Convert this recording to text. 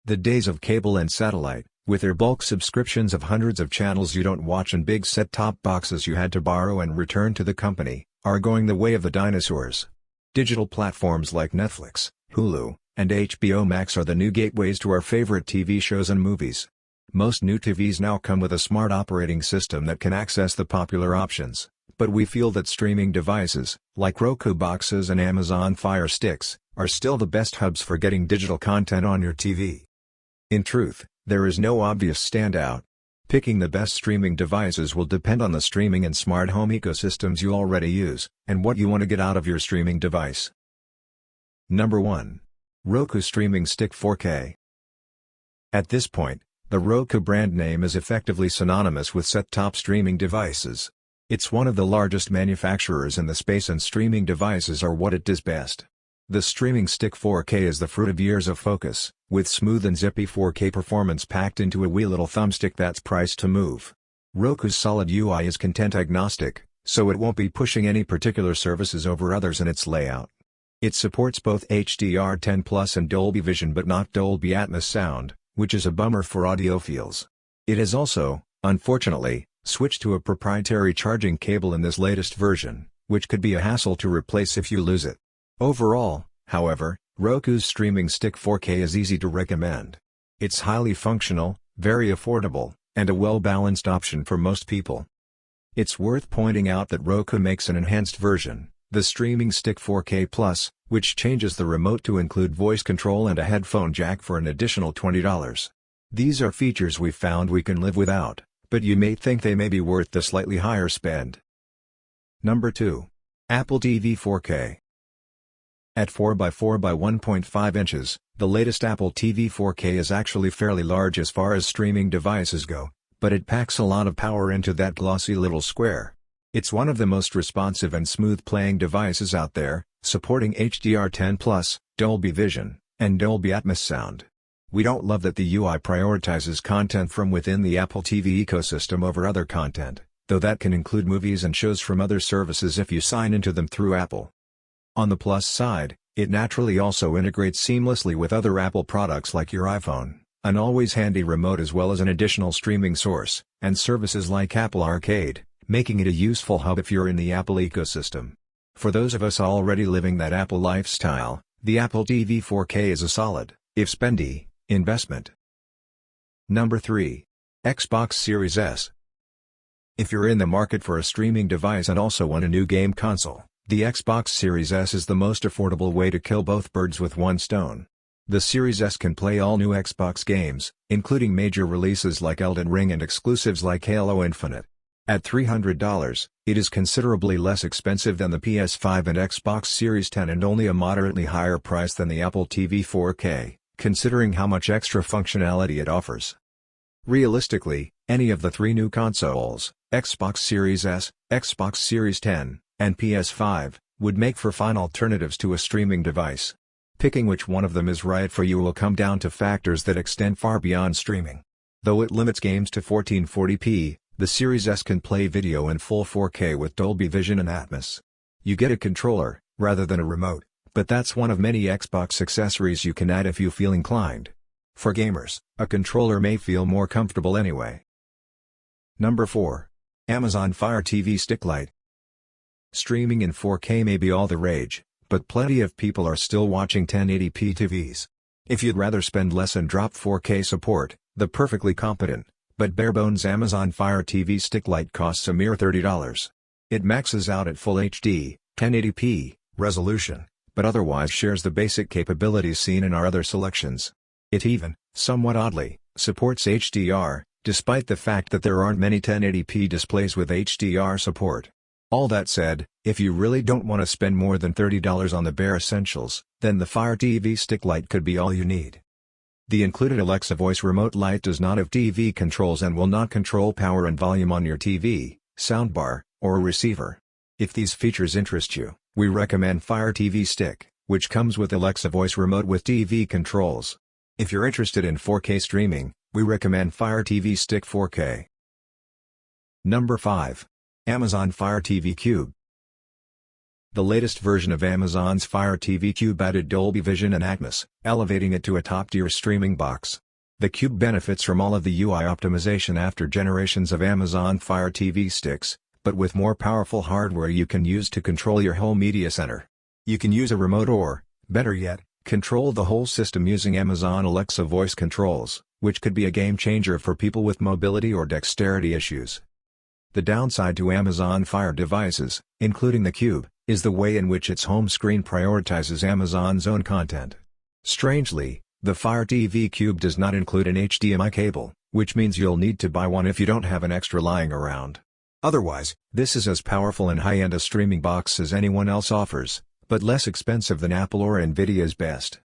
The days of cable and satellite, with their bulk subscriptions of hundreds of channels you don't watch and big set-top boxes you had to borrow and return to the company, are going the way of the dinosaurs. Digital platforms like Netflix, Hulu, and HBO Max are the new gateways to our favorite TV shows and movies. Most new TVs now come with a smart operating system that can access the popular options, but we feel that streaming devices, like Roku boxes and Amazon Fire Sticks, are still the best hubs for getting digital content on your TV. In truth, there is no obvious standout. Picking the best streaming devices will depend on the streaming and smart home ecosystems you already use, and what you want to get out of your streaming device. Number 1. Roku Streaming Stick 4K. At this point, the Roku brand name is effectively synonymous with set-top streaming devices. It's one of the largest manufacturers in the space, and streaming devices are what it does best. The Streaming Stick 4K is the fruit of years of focus, with smooth and zippy 4K performance packed into a wee little thumbstick that's priced to move. Roku's solid UI is content agnostic, so it won't be pushing any particular services over others in its layout. It supports both HDR10+ and Dolby Vision but not Dolby Atmos sound, which is a bummer for audiophiles. It has also, unfortunately, switched to a proprietary charging cable in this latest version, which could be a hassle to replace if you lose it. Overall, however, Roku's Streaming Stick 4K is easy to recommend. It's highly functional, very affordable, and a well-balanced option for most people. It's worth pointing out that Roku makes an enhanced version, the Streaming Stick 4K Plus, which changes the remote to include voice control and a headphone jack for an additional $20. These are features we found we can live without, but you may think they may be worth the slightly higher spend. Number 2. Apple TV 4K. At 4x4 by 1.5 inches, the latest Apple TV 4K is actually fairly large as far as streaming devices go, but it packs a lot of power into that glossy little square. It's one of the most responsive and smooth-playing devices out there, supporting HDR10+, Dolby Vision, and Dolby Atmos sound. We don't love that the UI prioritizes content from within the Apple TV ecosystem over other content, though that can include movies and shows from other services if you sign into them through Apple. On the plus side, it naturally also integrates seamlessly with other Apple products like your iPhone, an always-handy remote as well as an additional streaming source, and services like Apple Arcade, making it a useful hub if you're in the Apple ecosystem. For those of us already living that Apple lifestyle, the Apple TV 4K is a solid, if spendy, investment. Number 3. Xbox Series S. If you're in the market for a streaming device and also want a new game console, the Xbox Series S is the most affordable way to kill both birds with one stone. The Series S can play all new Xbox games, including major releases like Elden Ring and exclusives like Halo Infinite. At $300, it is considerably less expensive than the PS5 and Xbox Series X and only a moderately higher price than the Apple TV 4K, considering how much extra functionality it offers. Realistically, any of the three new consoles, Xbox Series S, Xbox Series X, and PS5, would make for fine alternatives to a streaming device. Picking which one of them is right for you will come down to factors that extend far beyond streaming. Though it limits games to 1440p, the Series S can play video in full 4K with Dolby Vision and Atmos. You get a controller, rather than a remote, but that's one of many Xbox accessories you can add if you feel inclined. For gamers, a controller may feel more comfortable anyway. Number 4. Amazon Fire TV Stick Lite. Streaming in 4K may be all the rage, but plenty of people are still watching 1080p TVs. If you'd rather spend less and drop 4K support, the perfectly competent, but bare-bones Amazon Fire TV Stick Lite costs a mere $30. It maxes out at Full HD, 1080p, resolution, but otherwise shares the basic capabilities seen in our other selections. It even, somewhat oddly, supports HDR, despite the fact that there aren't many 1080p displays with HDR support. All that said, if you really don't want to spend more than $30 on the bare essentials, then the Fire TV Stick Lite could be all you need. The included Alexa Voice Remote Lite does not have TV controls and will not control power and volume on your TV, soundbar, or receiver. If these features interest you, we recommend Fire TV Stick, which comes with Alexa Voice Remote with TV controls. If you're interested in 4K streaming, we recommend Fire TV Stick 4K. Number 5. Amazon Fire TV Cube. The latest version of Amazon's Fire TV Cube added Dolby Vision and Atmos, elevating it to a top-tier streaming box. The Cube benefits from all of the UI optimization after generations of Amazon Fire TV sticks, but with more powerful hardware you can use to control your whole media center. You can use a remote or, better yet, control the whole system using Amazon Alexa voice controls, which could be a game changer for people with mobility or dexterity issues. The downside to Amazon Fire devices, including the Cube, is the way in which its home screen prioritizes Amazon's own content. Strangely, the Fire TV Cube does not include an HDMI cable, which means you'll need to buy one if you don't have an extra lying around. Otherwise, this is as powerful and high-end a streaming box as anyone else offers, but less expensive than Apple or Nvidia's best.